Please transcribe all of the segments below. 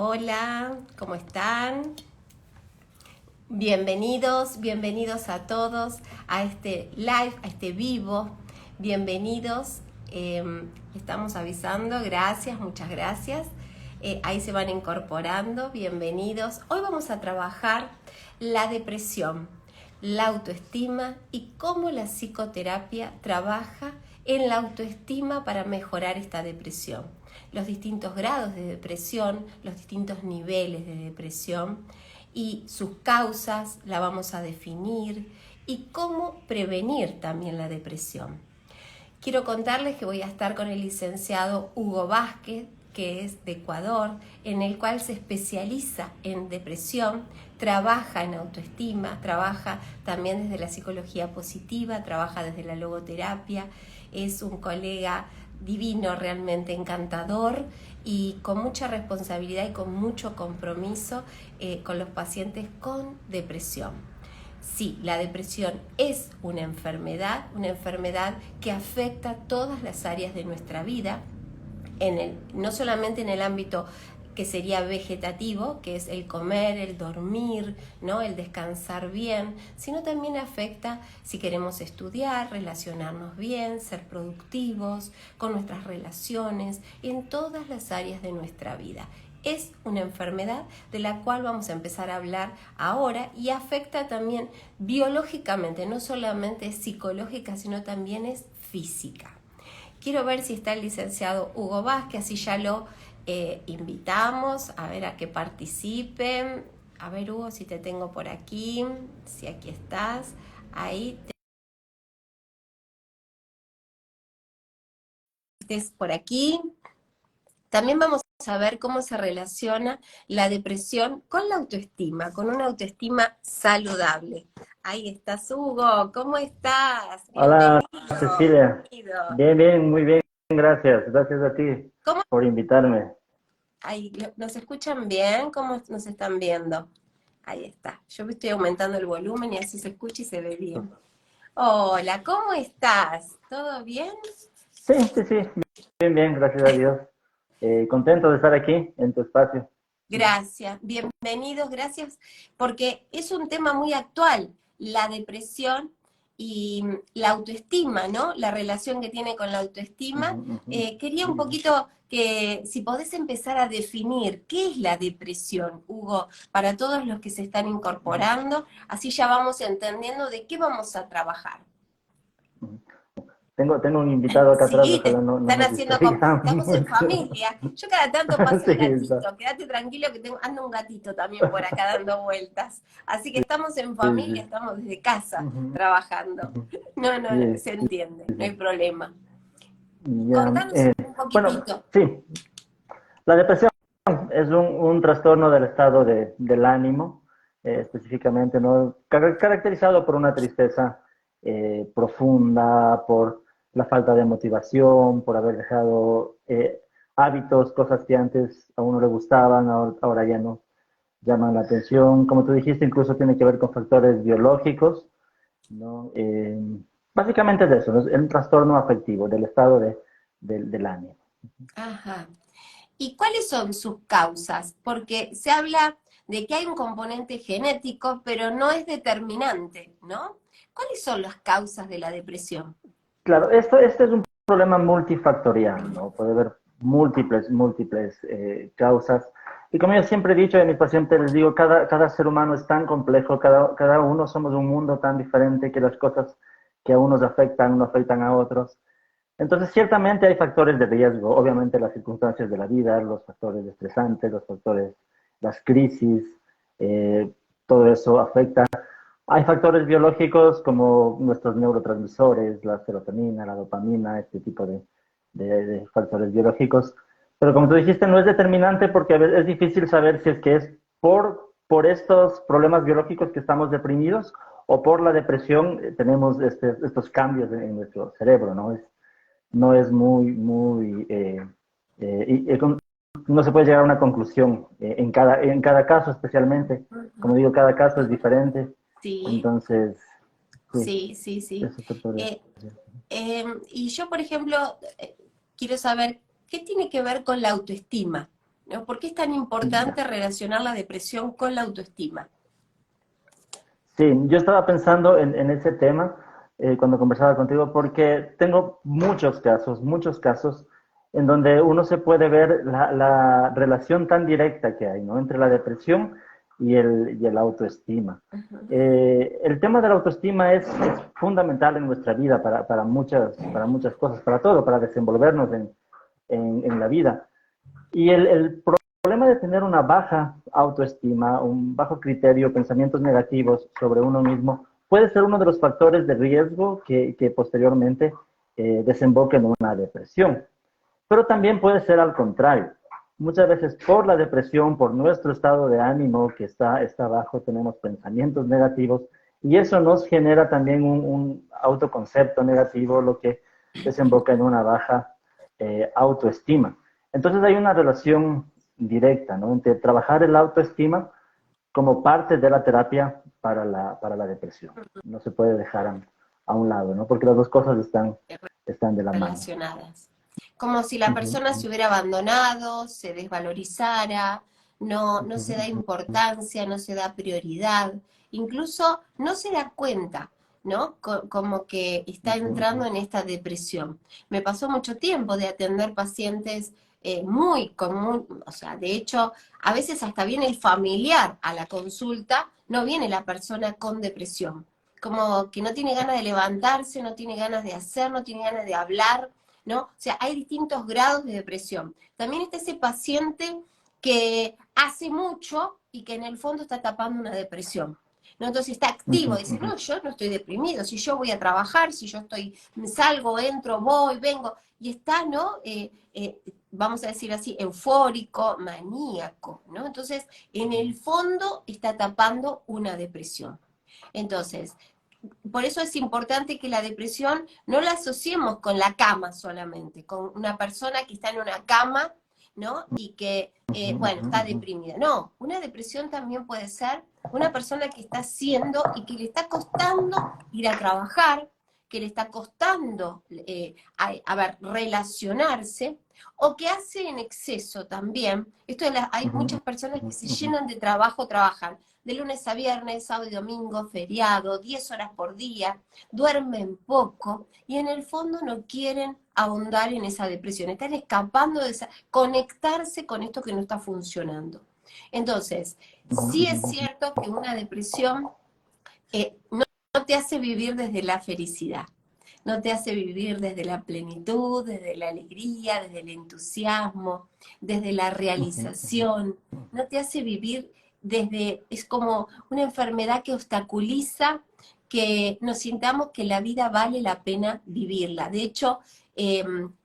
Hola, ¿cómo están? Bienvenidos a todos a este live, a este vivo. Bienvenidos, estamos avisando, gracias, muchas gracias. Ahí se van incorporando, bienvenidos. Hoy vamos a trabajar la depresión, la autoestima y cómo la psicoterapia trabaja en la autoestima para mejorar esta depresión. Los distintos grados de depresión, los distintos niveles de depresión y sus causas la vamos a definir y cómo prevenir también la depresión. Quiero contarles que voy a estar con el licenciado Hugo Vázquez, que es de Ecuador, en el cual se especializa en depresión, trabaja en autoestima, trabaja también desde la psicología positiva, trabaja desde la logoterapia, es un colega divino, realmente encantador y con mucha responsabilidad y con mucho compromiso con los pacientes con depresión. Sí, la depresión es una enfermedad que afecta todas las áreas de nuestra vida, no solamente en el ámbito que sería vegetativo, que es el comer, el dormir, ¿no? El descansar bien, sino también afecta si queremos estudiar, relacionarnos bien, ser productivos, con nuestras relaciones, en todas las áreas de nuestra vida. Es una enfermedad de la cual vamos a empezar a hablar ahora y afecta también biológicamente, no solamente es psicológica, sino también es física. Quiero ver si está el licenciado Hugo Vázquez, así ya lo invitamos a ver a que participen. A ver, Hugo, si te tengo por aquí, si aquí estás, ahí estés por aquí. También vamos a ver cómo se relaciona la depresión con la autoestima, con una autoestima saludable. Ahí estás, Hugo, ¿cómo estás? Hola, Bienvenido. Cecilia. Bienvenido. Bien, bien, muy bien. Gracias. Gracias a ti ¿Cómo? por invitarme. Ahí, ¿nos escuchan bien? ¿Cómo nos están viendo? Ahí está. Yo me estoy aumentando el volumen y así se escucha y se ve bien. Hola, ¿cómo estás? ¿Todo bien? Sí, sí, sí. Bien, bien, gracias a Dios. Contento de estar aquí en tu espacio. Gracias, bienvenidos, gracias, porque es un tema muy actual, la depresión y la autoestima, ¿no? La relación que tiene con la autoestima. Ujú, ujú. Quería un poquito que si podés empezar a definir qué es la depresión, Hugo, para todos los que se están incorporando, así ya vamos entendiendo de qué vamos a trabajar. Ujú. Tengo un invitado acá atrás, Sí, te ojalá no están nos haciendo distraiga estamos en mucho. familia. Yo cada tanto paso Sí, el está. gatito, quédate tranquilo que anda un gatito también por acá dando vueltas. Así que Sí, estamos en sí, familia, sí. estamos desde casa Ujú, trabajando. ujú. No, no, no, Sí, se entiende, no hay problema. ya. Contanos un Bueno, poquitito. sí, la depresión es un trastorno del estado del ánimo, específicamente, ¿no? Caracterizado por una tristeza profunda, por la falta de motivación, por haber dejado hábitos, cosas que antes a uno le gustaban, ahora ya no llaman la atención. Como tú dijiste, incluso tiene que ver con factores biológicos, ¿no? Básicamente de eso, ¿no? Es un trastorno afectivo del estado del ánimo. Ajá. ¿Y cuáles son sus causas? Porque se habla de que hay un componente genético, pero no es determinante, ¿no? ¿Cuáles son las causas de la depresión? Claro, este es un problema multifactorial, ¿no? Puede haber múltiples causas. Y como yo siempre he dicho a mis pacientes, les digo, cada ser humano es tan complejo, cada uno somos un mundo tan diferente que las cosas que a unos afectan no afectan a otros. Entonces, ciertamente hay factores de riesgo, obviamente las circunstancias de la vida, los factores estresantes, los factores, las crisis, eh, todo eso afecta. Hay factores biológicos como nuestros neurotransmisores, la serotonina, la dopamina, este tipo de factores biológicos. Pero como tú dijiste, no es determinante porque a veces es difícil saber si es que es por estos problemas biológicos que estamos deprimidos o por la depresión tenemos estos cambios en nuestro cerebro, ¿no? No es no se puede llegar a una conclusión en cada caso especialmente. Como digo, cada caso es diferente. Sí, Entonces, sí, sí, sí, sí. eso te podría Eh, decir. y yo, por ejemplo, quiero saber qué tiene que ver con la autoestima. ¿no? ¿Por qué es tan importante relacionar la depresión con la autoestima? Sí, yo estaba pensando en ese tema cuando conversaba contigo, porque tengo muchos casos en donde uno se puede ver la relación tan directa que hay, ¿no? Entre la depresión y el autoestima. Ujú. El tema de la autoestima es fundamental en nuestra vida para muchas cosas, para todo, para desenvolvernos en la vida. Y el problema de tener una baja autoestima, un bajo criterio, pensamientos negativos sobre uno mismo, puede ser uno de los factores de riesgo que posteriormente desemboque en una depresión. Pero también puede ser al contrario. Muchas veces por la depresión, por nuestro estado de ánimo que está bajo, tenemos pensamientos negativos y eso nos genera también un autoconcepto negativo, lo que desemboca en una baja autoestima. Entonces hay una relación directa, ¿no? Entre trabajar el autoestima como parte de la terapia para la depresión. No se puede dejar a un lado, ¿no? Porque las dos cosas están de la mano. Relacionadas. Como si la Ujú, persona se hubiera abandonado, se desvalorizara, no se da importancia, no se da prioridad, incluso no se da cuenta, ¿no? Como que está ujú, entrando en esta depresión. Me pasó mucho tiempo de atender pacientes muy común, o sea, de hecho, a veces hasta viene el familiar a la consulta, no viene la persona con depresión, como que no tiene ganas de levantarse, no tiene ganas de hacer, no tiene ganas de hablar, ¿no? O sea, hay distintos grados de depresión. También está ese paciente que hace mucho y que en el fondo está tapando una depresión. ¿No? Entonces está activo, ujú, dice, ujú. no, yo no estoy deprimido, si yo voy a trabajar, si yo estoy, salgo, entro, voy, vengo, y está, ¿no? Vamos a decir así, eufórico, maníaco, ¿no? Entonces, en el fondo está tapando una depresión. Entonces, por eso es importante que la depresión no la asociemos con la cama solamente, con una persona que está en una cama, ¿no? Y que, Ujú, bueno, ujú, está ujú. deprimida. No, una depresión también puede ser una persona que está haciendo y que le está costando ir a trabajar, que le está costando, a ver, relacionarse, o que hace en exceso también. Hay Ujú, muchas personas ujú, que se ujú. llenan de trabajo, trabajan de lunes a viernes, sábado y domingo, feriado, 10 horas por día, duermen poco y en el fondo no quieren ahondar en esa depresión, están escapando de conectarse con esto que no está funcionando. Entonces, Ujú, sí ujú, es ujú. cierto que una depresión no te hace vivir desde la felicidad, no te hace vivir desde la plenitud, desde la alegría, desde el entusiasmo, desde la Ujú, ujú. realización, no te hace vivir desde, es como una enfermedad que obstaculiza que nos sintamos que la vida vale la pena vivirla. De hecho,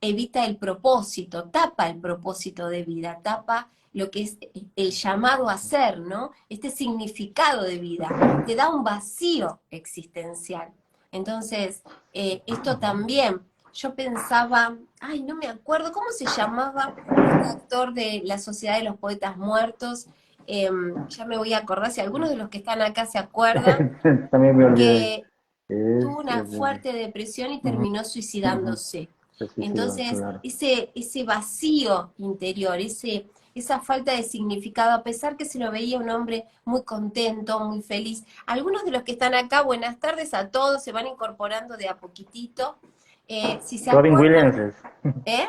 evita el propósito, tapa el propósito de vida, tapa lo que es el llamado a ser, ¿no? Este significado de vida, te da un vacío existencial. Entonces, esto también, yo pensaba, ay, no me acuerdo, ¿cómo se llamaba este actor de la Sociedad de los Poetas Muertos? Ya me voy a acordar, si algunos de los que están acá se acuerdan, También me olvidé. que Es, tuvo una es, fuerte depresión y ujú, terminó ujú. suicidándose. Se suicidó, Entonces, claro. ese vacío interior, esa falta de significado, a pesar que se lo veía un hombre muy contento, muy feliz. Algunos de los que están acá, buenas tardes a todos, se van incorporando de a poquitito. Si se Robin acuerdan, Williams es. ¿eh?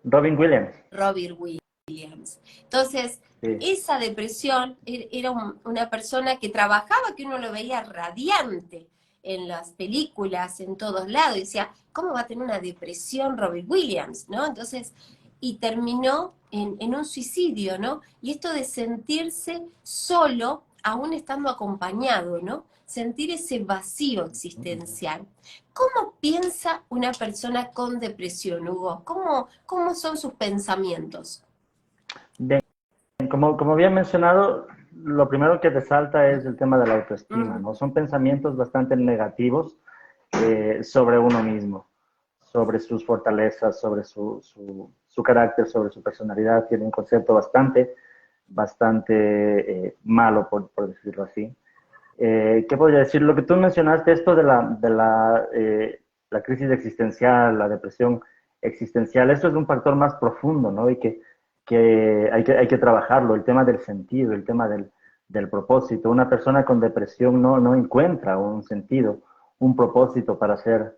Robin Williams. Robert Williams. Entonces, Sí. esa depresión era una persona que trabajaba, que uno lo veía radiante en las películas, en todos lados, y decía, ¿cómo va a tener una depresión Robert Williams? ¿No? Entonces, y terminó en un suicidio, ¿no? Y esto de sentirse solo, aún estando acompañado, ¿no? Sentir ese vacío existencial. ¿Cómo piensa una persona con depresión, Hugo? ¿Cómo son sus pensamientos? Bien, como había mencionado, lo primero que te salta es el tema de la autoestima, Mm, ¿no? Son pensamientos bastante negativos sobre uno mismo, sobre sus fortalezas, sobre su carácter, sobre su personalidad. Tiene un concepto bastante malo, por decirlo así. ¿Qué podría decir? Lo que tú mencionaste, esto la crisis existencial, la depresión existencial, esto es un factor más profundo, ¿no? Y que que hay que trabajarlo, el tema del sentido, el tema del propósito. Una persona con depresión no encuentra un sentido, un propósito para hacer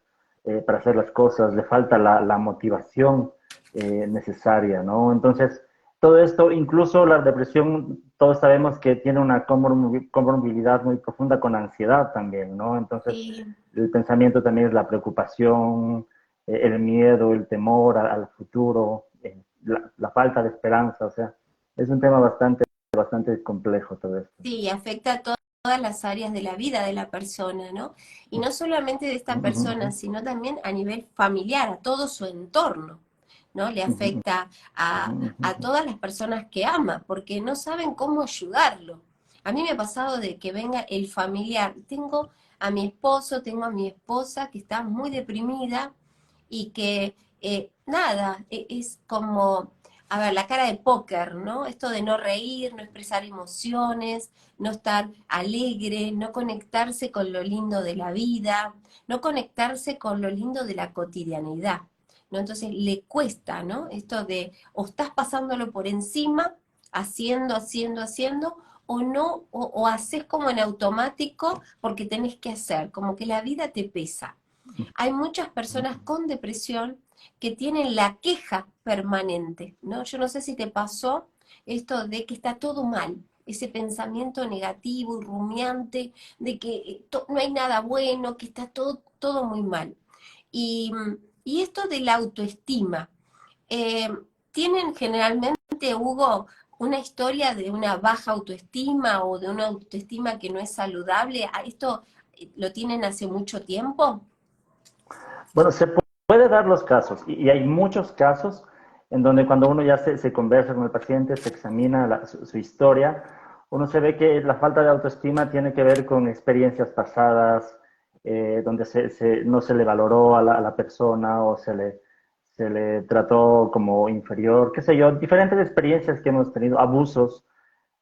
las cosas, le falta la motivación necesaria, ¿no? Entonces, todo esto, incluso la depresión, todos sabemos que tiene una comorbilidad muy profunda con ansiedad también, ¿no? Entonces, Sí. el pensamiento también es la preocupación, el miedo, el temor al futuro, la falta de esperanza, o sea, es un tema bastante complejo todo esto. Sí, afecta a todas las áreas de la vida de la persona, ¿no? Y no solamente de esta Ujú, persona, sino también a nivel familiar, a todo su entorno, ¿no? Le ujú, afecta ujú, a ujú, todas las personas que ama, porque no saben cómo ayudarlo. A mí me ha pasado de que venga el familiar. Tengo a mi esposo, tengo a mi esposa que está muy deprimida y que nada, es como, a ver, la cara de póker, ¿no? Esto de no reír, no expresar emociones, no estar alegre, no conectarse con lo lindo de la vida, no conectarse con lo lindo de la cotidianidad, ¿no? Entonces le cuesta, ¿no? Esto de, o estás pasándolo por encima, haciendo, o no, o haces como en automático porque tenés que hacer, como que la vida te pesa. Hay muchas personas con depresión que tienen la queja permanente, ¿no? Yo no sé si te pasó esto de que está todo mal, ese pensamiento negativo y rumiante de que no hay nada bueno, que está todo muy mal. Y, y esto de la autoestima, eh, ¿tienen generalmente, Hugo, una historia de una baja autoestima o de una autoestima que no es saludable? ¿A ¿Esto lo tienen hace mucho tiempo? Bueno, puede dar los casos y hay muchos casos en donde cuando uno ya se conversa con el paciente, se examina su historia, uno se ve que la falta de autoestima tiene que ver con experiencias pasadas, donde no se le valoró a la persona o se le trató como inferior, qué sé yo, diferentes experiencias que hemos tenido, abusos,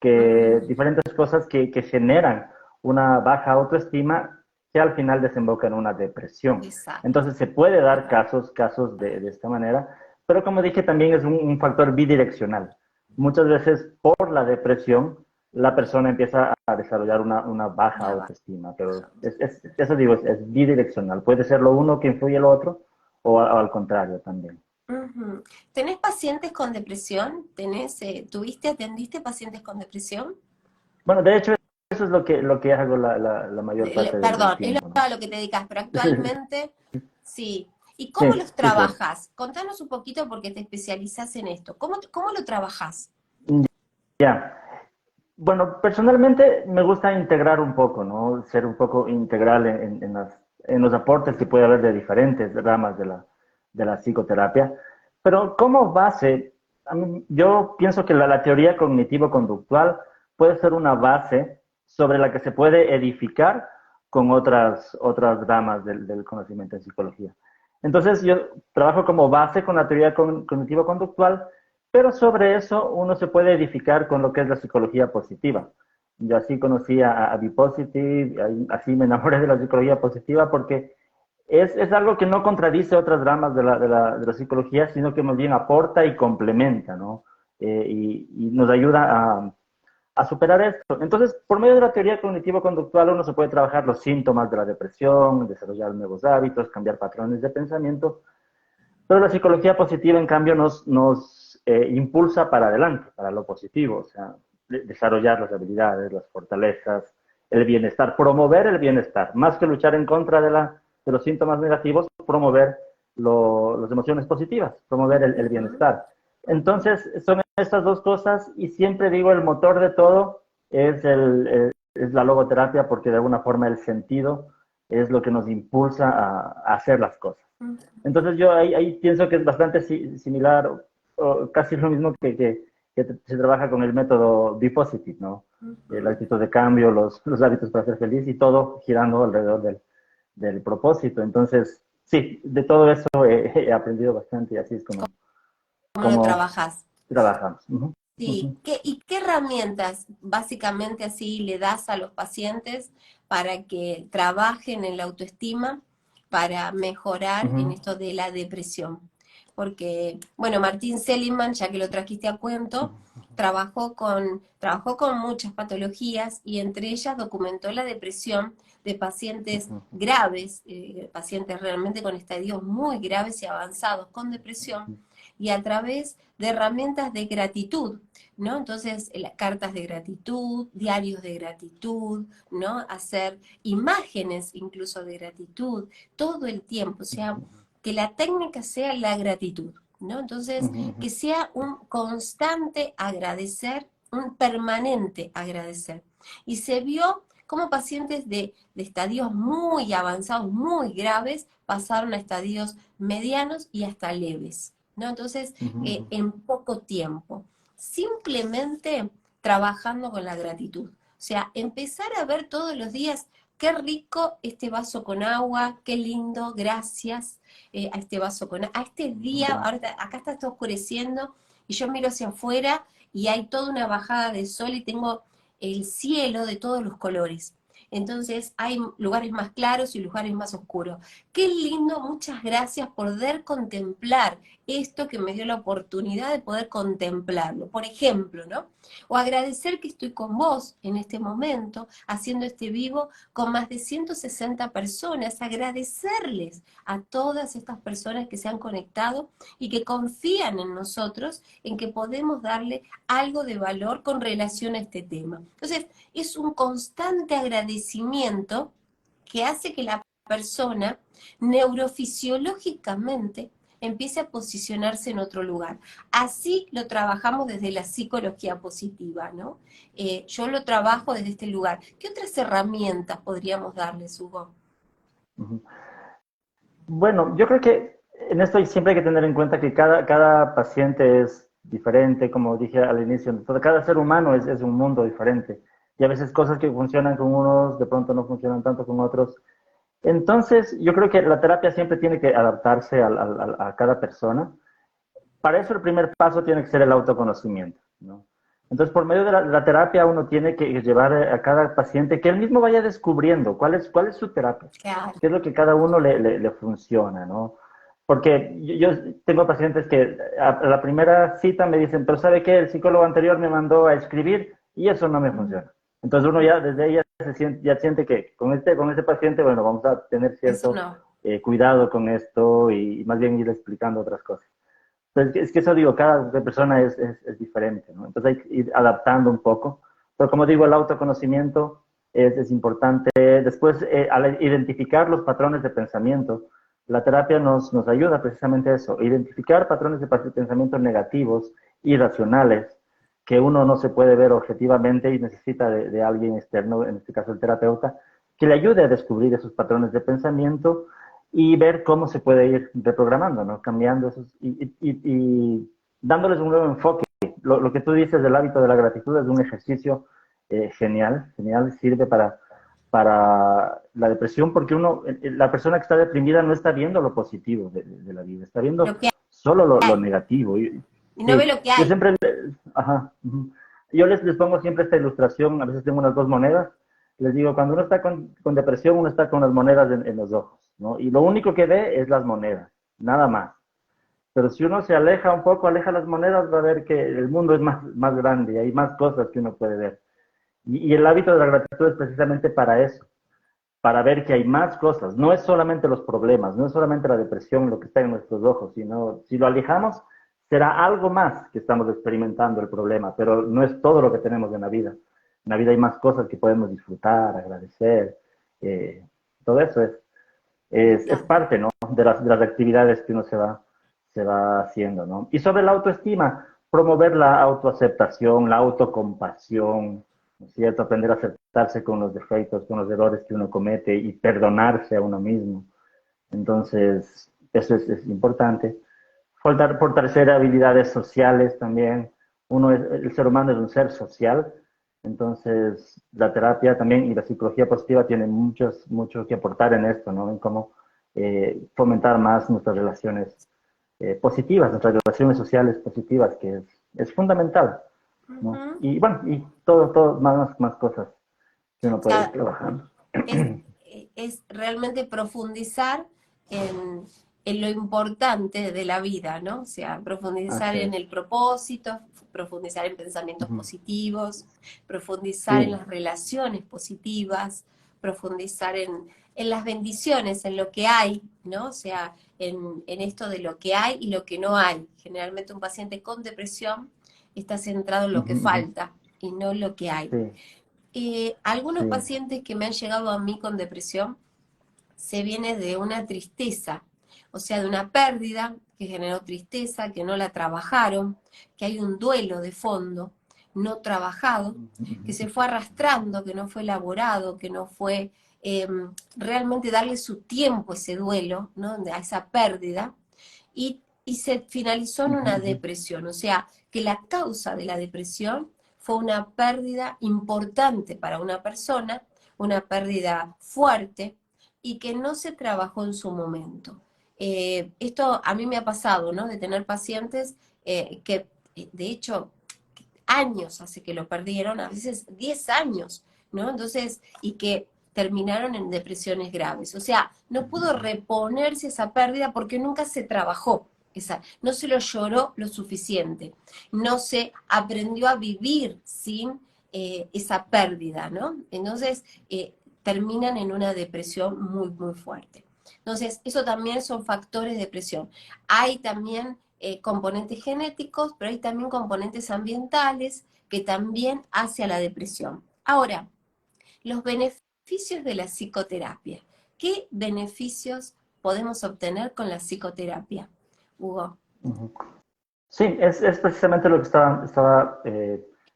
Mm, diferentes cosas que generan una baja autoestima que al final desemboca en una depresión. exacto, Entonces se puede dar exacto. casos de esta manera, pero como dije también es un factor bidireccional. Muchas veces por la depresión la persona empieza a desarrollar una baja Una autoestima, pero baja. eso digo, es bidireccional. Puede ser lo uno que influye lo otro o al contrario también. Ujú. ¿Tenés pacientes con depresión? ¿Atendiste pacientes con depresión? Bueno, de hecho, eso es lo que hago la mayor parte del Perdón, es tiempo, ¿no? a lo que te dedicas, pero actualmente sí. ¿Y cómo Sí, los sí, sí. trabajas? Contanos un poquito porque te especializás en esto. ¿Cómo lo trabajas? Ya. Bueno, personalmente me gusta integrar un poco, ¿no? Ser un poco integral en los aportes que puede haber de diferentes ramas de la psicoterapia. Pero como base, yo pienso que la teoría cognitivo-conductual puede ser una base sobre la que se puede edificar con otras ramas del conocimiento en psicología. Entonces, yo trabajo como base con la teoría cognitivo-conductual, pero sobre eso uno se puede edificar con lo que es la psicología positiva. Yo así conocí a Vipositive, así me enamoré de la psicología positiva porque es algo que no contradice otras ramas de la psicología, sino que más bien aporta y complementa, ¿no? Y nos ayuda a superar esto. Entonces, por medio de la teoría cognitivo-conductual, uno se puede trabajar los síntomas de la depresión, desarrollar nuevos hábitos, cambiar patrones de pensamiento, pero la psicología positiva, en cambio, nos impulsa para adelante, para lo positivo, o sea, desarrollar las habilidades, las fortalezas, el bienestar, promover el bienestar, más que luchar en contra de los síntomas negativos, promover las emociones positivas, promover el Ujú, bienestar. ujú. Entonces, son estas dos cosas y siempre digo, el motor de todo es la logoterapia porque de alguna forma el sentido es lo que nos impulsa a hacer las cosas. Entonces yo ahí pienso que es bastante similar o casi lo mismo que se trabaja con el método Be-Positive, ¿no? La Ujú. actitud de cambio, los hábitos para ser feliz y todo girando alrededor del propósito. Entonces, sí, de todo eso he aprendido bastante y así es ¿Cómo lo como trabajas? trabajamos. Ujú, Sí, ujú, ¿y qué herramientas básicamente así le das a los pacientes para que trabajen en la autoestima para mejorar en ujú. esto de la depresión? porque, bueno, Martín Seligman, ya que lo trajiste a cuento, trabajó con muchas patologías y entre ellas documentó la depresión de pacientes graves, pacientes realmente con estadios muy graves y avanzados con depresión, y a través de herramientas de gratitud, ¿no? Entonces, cartas de gratitud, diarios de gratitud, ¿no? Hacer imágenes incluso de gratitud, todo el tiempo, o sea, que la técnica sea la gratitud, ¿no? Entonces, que sea un constante agradecer, un permanente agradecer. Y se vio como pacientes de estadios muy avanzados, muy graves, pasaron a estadios medianos y hasta leves, ¿no? Entonces, en poco tiempo, simplemente trabajando con la gratitud. O sea, empezar a ver todos los días, qué rico este vaso con agua, qué lindo, gracias a este vaso con agua, a este día, ahora acá está oscureciendo y yo miro hacia afuera y hay toda una bajada de sol y tengo el cielo de todos los colores. Entonces hay lugares más claros y lugares más oscuros. Qué lindo, muchas gracias por poder contemplar esto que me dio la oportunidad de poder contemplarlo. Por ejemplo, ¿no? O agradecer que estoy con vos en este momento, haciendo este vivo con más de 160 personas, agradecerles a todas estas personas que se han conectado y que confían en nosotros, en que podemos darle algo de valor con relación a este tema. Entonces, es un constante agradecimiento que hace que la persona neurofisiológicamente empiece a posicionarse en otro lugar. Así lo trabajamos desde la psicología positiva, ¿no? Yo lo trabajo desde este lugar. ¿Qué otras herramientas podríamos darles, Hugo? Bueno, yo creo que en esto siempre hay que tener en cuenta que cada paciente es diferente, como dije al inicio. Cada ser humano es un mundo diferente. Y a veces cosas que funcionan con unos, de pronto no funcionan tanto con otros. Entonces, yo creo que la terapia siempre tiene que adaptarse a cada persona. Para eso el primer paso tiene que ser el autoconocimiento, ¿no? Entonces, por medio de la terapia uno tiene que llevar a cada paciente que él mismo vaya descubriendo cuál es su terapia, Claro. qué es lo que cada uno le funciona, ¿no? Porque yo tengo pacientes que a la primera cita me dicen, pero ¿sabe qué? El psicólogo anterior me mandó a escribir y eso no me funciona. Entonces uno ya desde ella ya siente que con este paciente, bueno, vamos a tener Eso cierto no. cuidado con esto y más bien ir explicando otras cosas. Entonces, es que eso digo, cada persona es diferente, ¿no? Entonces hay que ir adaptando un poco. Pero como digo, el autoconocimiento es importante. Después, al identificar los patrones de pensamiento, la terapia nos ayuda precisamente a eso, identificar patrones de pensamiento negativos, irracionales, que uno no se puede ver objetivamente y necesita de alguien externo, en este caso el terapeuta, que le ayude a descubrir esos patrones de pensamiento y ver cómo se puede ir reprogramando, ¿no? Cambiando esos y dándoles un nuevo enfoque. Lo que tú dices del hábito de la gratitud es un ejercicio genial, sirve para la depresión porque la persona que está deprimida no está viendo lo positivo de la vida, está viendo Lo que solo lo hay. negativo. Y no ve Sí, lo que yo hay. siempre, ajá, yo les pongo siempre esta ilustración, a veces tengo unas dos monedas, les digo, cuando uno está con depresión, uno está con las monedas en los ojos, ¿no? Y lo único que ve es las monedas, nada más. Pero si uno se aleja un poco, aleja las monedas, va a ver que el mundo es más grande y hay más cosas que uno puede ver. Y el hábito de la gratitud es precisamente para eso, para ver que hay más cosas. No es solamente los problemas, no es solamente la depresión lo que está en nuestros ojos, sino si lo alejamos, será algo más que estamos experimentando el problema, pero no es todo lo que tenemos en la vida. En la vida hay más cosas que podemos disfrutar, agradecer. Todo eso Me es encanta. parte, ¿no? De las actividades que uno se va haciendo, ¿no? Y sobre la autoestima, promover la autoaceptación, la autocompasión, ¿no es cierto? Aprender a aceptarse con los defectos, con los errores que uno comete y perdonarse a uno mismo. Entonces, eso es importante. Fortalecer habilidades sociales también. El ser humano es un ser social, entonces la terapia también y la psicología positiva tienen mucho que aportar en esto, ¿no? En cómo fomentar más nuestras relaciones positivas, nuestras relaciones sociales positivas, que es fundamental, ¿no? Ujú. Y bueno, y todo más cosas que uno O puede ir sea, trabajando. es, es realmente profundizar en lo importante de la vida, ¿no? O sea, profundizar Así en es. el propósito, profundizar en pensamientos Ujú. positivos, profundizar en Sí. las relaciones positivas, profundizar en las bendiciones, en lo que hay, ¿no? O sea, en esto de lo que hay y lo que no hay. Generalmente un paciente con depresión está centrado en lo que Ujú, ujú. falta y no en lo que hay. Sí, Algunos sí. pacientes que me han llegado a mí con depresión se viene de una tristeza, o sea, de una pérdida que generó tristeza, que no la trabajaron, que hay un duelo de fondo no trabajado, Ujú, que ujú. se fue arrastrando, que no fue elaborado, que no fue realmente darle su tiempo a ese duelo, ¿no? A esa pérdida, y se finalizó en Ujú, una ujú. depresión, o sea, que la causa de la depresión fue una pérdida importante para una persona, una pérdida fuerte, y que no se trabajó en su momento. Esto a mí me ha pasado, ¿no? De tener pacientes que, de hecho, años hace que lo perdieron, a veces 10 años, ¿no? Entonces, y que terminaron en depresiones graves. O sea, no pudo reponerse esa pérdida porque nunca se trabajó. No se lo lloró lo suficiente, no se aprendió a vivir sin esa pérdida, ¿no? Entonces, terminan en una depresión muy, muy fuerte. Entonces, eso también son factores de depresión. Hay también componentes genéticos, pero hay también componentes ambientales que también hace a la depresión. Ahora, los beneficios de la psicoterapia. ¿Qué beneficios podemos obtener con la psicoterapia, Hugo? Ujú. Sí, es precisamente lo que estaba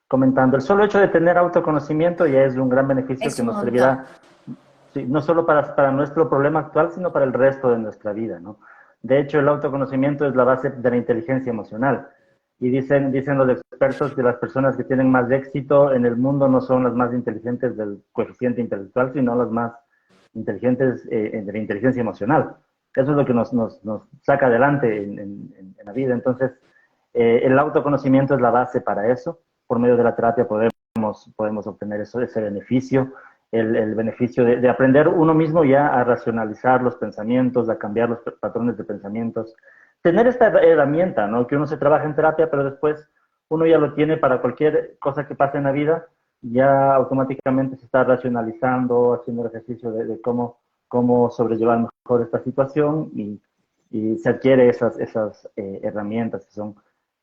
comentando. El solo hecho de tener autoconocimiento ya es un gran beneficio Es que un nos montón. servirá, sí, no solo para nuestro problema actual, sino para el resto de nuestra vida, ¿no? De hecho, el autoconocimiento es la base de la inteligencia emocional. Y dicen los expertos que las personas que tienen más éxito en el mundo no son las más inteligentes del coeficiente intelectual, sino las más inteligentes de la inteligencia emocional. Eso es lo que nos saca adelante en la vida. Entonces, el autoconocimiento es la base para eso. Por medio de la terapia podemos obtener ese beneficio, el beneficio de aprender uno mismo ya a racionalizar los pensamientos, a cambiar los patrones de pensamientos. Tener esta herramienta, ¿no? Que uno se trabaja en terapia, pero después uno ya lo tiene para cualquier cosa que pase en la vida, ya automáticamente se está racionalizando, haciendo el ejercicio de cómo sobrellevar mejor esta situación y se adquiere esas herramientas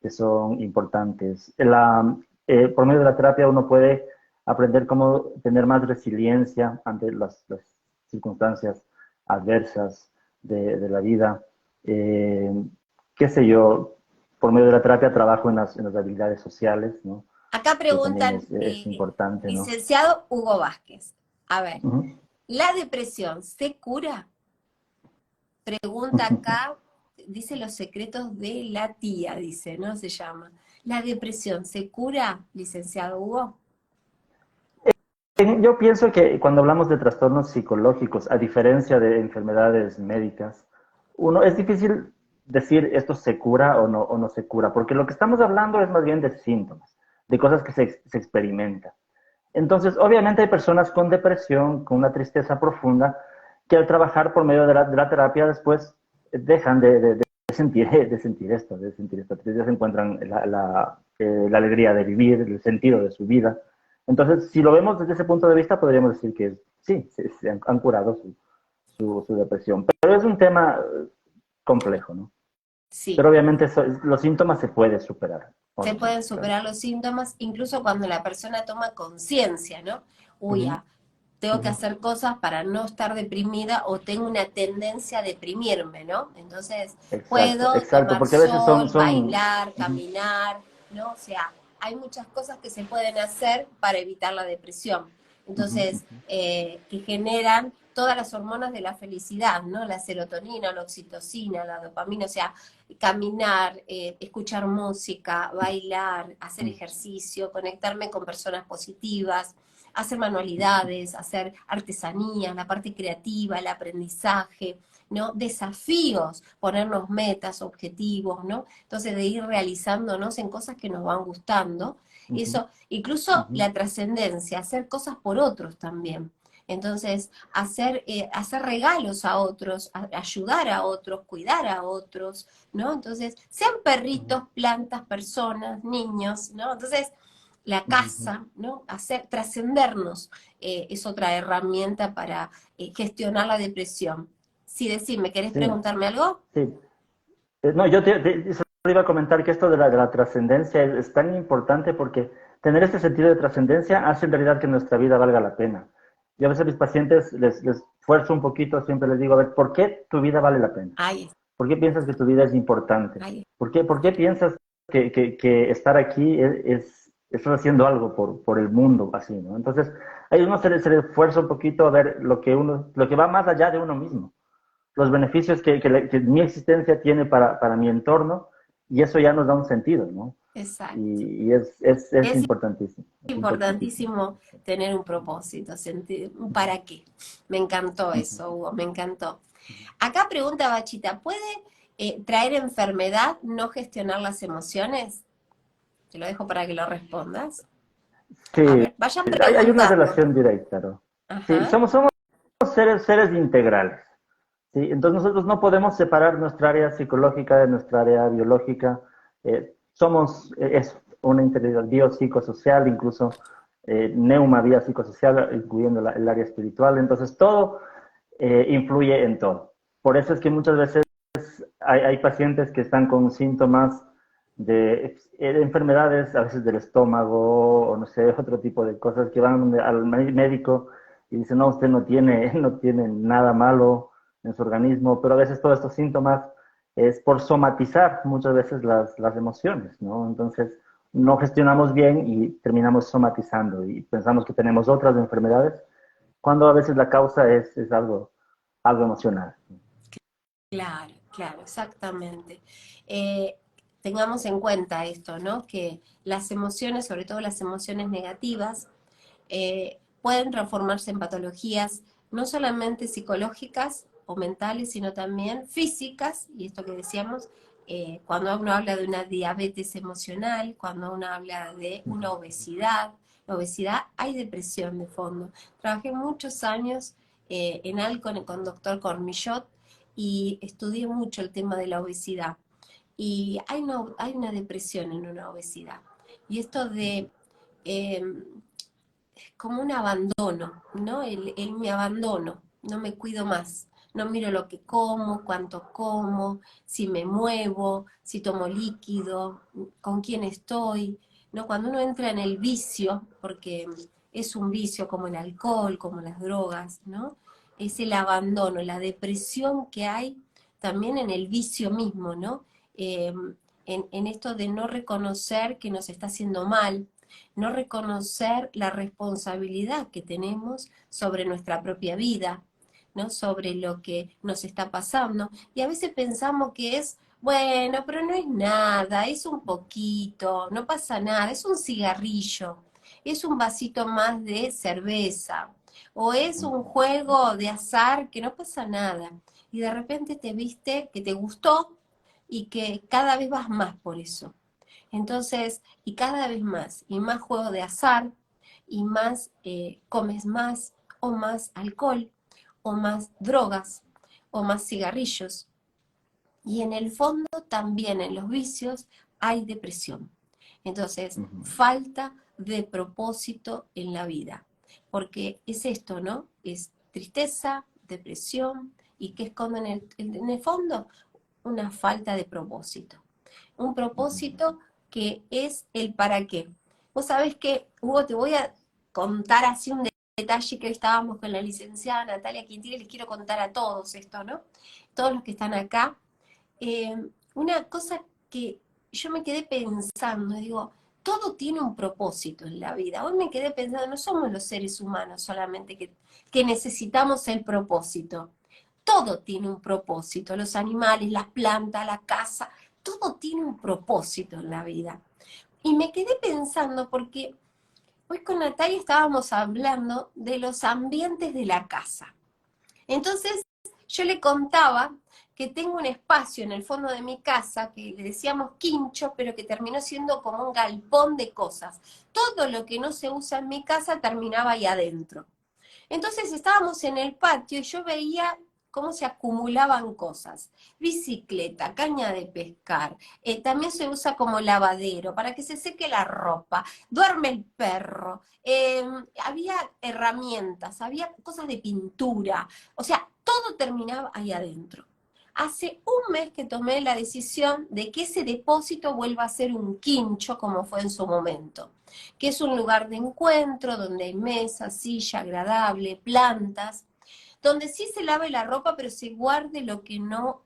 que son importantes. Por medio de la terapia uno puede aprender cómo tener más resiliencia ante las circunstancias adversas de la vida. Eh, qué sé yo, por medio de la terapia trabajo en las habilidades sociales, ¿no? Acá Que también preguntan, es importante, ¿no? licenciado Hugo Vázquez, a ver, Ujú. ¿la depresión se cura? Pregunta acá, dice los secretos de la tía, dice, ¿no? Se llama. ¿La depresión se cura, licenciado Hugo? Yo pienso que cuando hablamos de trastornos psicológicos, a diferencia de enfermedades médicas, es difícil decir esto se cura o no se cura, porque lo que estamos hablando es más bien de síntomas, de cosas que se experimentan. Entonces, obviamente hay personas con depresión, con una tristeza profunda, que al trabajar por medio de la terapia después dejan de sentir esto, de sentir esta tristeza, encuentran la alegría de vivir, el sentido de su vida. Entonces, si lo vemos desde ese punto de vista, podríamos decir que sí, se han curado su depresión. Pero es un tema complejo, ¿no? Sí, Pero obviamente los síntomas se pueden superar, se pueden obviamente, claro. superar los síntomas incluso cuando la persona toma conciencia, ¿no? Uy, Ujú, tengo que ujú. hacer cosas para no estar deprimida o tengo una tendencia a deprimirme, ¿no? Entonces, Exacto, puedo exacto, tomar porque a veces sol, son. bailar, Ujú, caminar, ¿no? O sea, hay muchas cosas que se pueden hacer para evitar la depresión. ujú, Entonces, ujú. que generan todas las hormonas de la felicidad, ¿no? La serotonina, la oxitocina, la dopamina, o sea, caminar, escuchar música, bailar, hacer ejercicio, conectarme con personas positivas, hacer manualidades, hacer artesanía, la parte creativa, el aprendizaje, ¿no? Desafíos, ponernos metas, objetivos, ¿no? Entonces, de ir realizándonos en cosas que nos van gustando. Ujú, Eso, incluso ujú. la trascendencia, hacer cosas por otros también. Entonces, hacer regalos a otros, ayudar a otros, cuidar a otros, ¿no? Entonces, sean perritos, plantas, personas, niños, ¿no? Entonces, la casa, ¿no? Trascendernos es otra herramienta para gestionar la depresión. Sí, decime, ¿querés Sí, preguntarme algo? sí. No, yo solo iba a comentar que esto de la trascendencia es tan importante porque tener este sentido de trascendencia hace en realidad que nuestra vida valga la pena. Yo a veces a mis pacientes les fuerzo un poquito, siempre les digo, a ver, ¿por qué tu vida vale la pena? Ahí, ¿Por qué piensas que tu vida es importante? ahí. Por qué piensas que estar aquí estás haciendo algo por el mundo, así, ¿no? Entonces, ahí uno se le esfuerza un poquito a ver lo que va más allá de uno mismo, los beneficios que mi existencia tiene para mi entorno, y eso ya nos da un sentido, ¿no? Exacto. Es Es importantísimo, es importantísimo. importantísimo tener un propósito, sentir un para qué. Me encantó Ujú. eso, Hugo, me encantó. Acá pregunta Bachita, ¿puede traer enfermedad no gestionar las emociones? Te lo dejo para que lo respondas. Sí, A ver, vayan hay una preguntando. relación directa, ¿no? Sí, Ajá, somos seres integrales. ¿Sí? Entonces nosotros no podemos separar nuestra área psicológica de nuestra área biológica. Es una integridad biopsicosocial, incluso neuma vía psicosocial, incluyendo el área espiritual. Entonces todo influye en todo. Por eso es que muchas veces hay pacientes que están con síntomas de enfermedades, a veces del estómago, o no sé, otro tipo de cosas, que van al médico y dicen, no, usted no tiene nada malo en su organismo, pero a veces todos estos síntomas es por somatizar muchas veces las emociones, ¿no? Entonces, no gestionamos bien y terminamos somatizando y pensamos que tenemos otras enfermedades, cuando a veces la causa es algo emocional. claro, claro, exactamente. Eh, Tengamos en cuenta esto, ¿no? Que las emociones, sobre todo las emociones negativas, pueden transformarse en patologías no solamente psicológicas o mentales, sino también físicas, y esto que decíamos, cuando uno habla de una diabetes emocional, cuando uno habla de una obesidad, la obesidad hay depresión de fondo. Trabajé muchos años en ALCO con doctor Cormillot y estudié mucho el tema de la obesidad. Y hay una depresión en una obesidad. Y esto de eh, como un abandono, ¿no? El me abandono, no me cuido más, no miro lo que como, cuánto como, si me muevo, si tomo líquido, con quién estoy, ¿no? Cuando uno entra en el vicio, porque es un vicio como el alcohol, como las drogas, ¿no? Es el abandono, la depresión que hay también en el vicio mismo, ¿no? En esto de no reconocer que nos está haciendo mal, no reconocer la responsabilidad que tenemos sobre nuestra propia vida, ¿no? Sobre lo que nos está pasando. Y a veces pensamos que es, bueno, pero no es nada, es un poquito, no pasa nada, es un cigarrillo, es un vasito más de cerveza, o es un juego de azar que no pasa nada. Y de repente te viste que te gustó y que cada vez vas más por eso. Entonces, y cada vez más, y más juego de azar, y más comes más, o más alcohol, o más drogas, o más cigarrillos. Y en el fondo también en los vicios hay depresión. Entonces, falta de propósito en la vida. Porque es esto, ¿no? Es tristeza, depresión, y que esconde en el fondo una falta de propósito. Un propósito que es el para qué. Vos sabés que, Hugo, te voy a contar así un detalle que hoy estábamos con la licenciada Natalia Quintilla, y les quiero contar a todos esto, ¿no? Todos los que están acá. Una cosa que yo me quedé pensando, digo, todo tiene un propósito en la vida. Hoy me quedé pensando, no somos los seres humanos solamente que necesitamos el propósito. Todo tiene un propósito, los animales, las plantas, la casa, todo tiene un propósito en la vida. Y me quedé pensando porque hoy con Natalia estábamos hablando de los ambientes de la casa. Entonces yo le contaba que tengo un espacio en el fondo de mi casa que le decíamos quincho, pero que terminó siendo como un galpón de cosas. Todo lo que no se usa en mi casa terminaba ahí adentro. Entonces estábamos en el patio y yo veía cómo se acumulaban cosas. Bicicleta, caña de pescar, también se usa como lavadero para que se seque la ropa, duerme el perro, había herramientas, había cosas de pintura, o sea, todo terminaba ahí adentro. Hace un mes que tomé la decisión de que ese depósito vuelva a ser un quincho como fue en su momento, que es un lugar de encuentro donde hay mesa, silla agradable, plantas, donde sí se lave la ropa, pero se guarde lo que no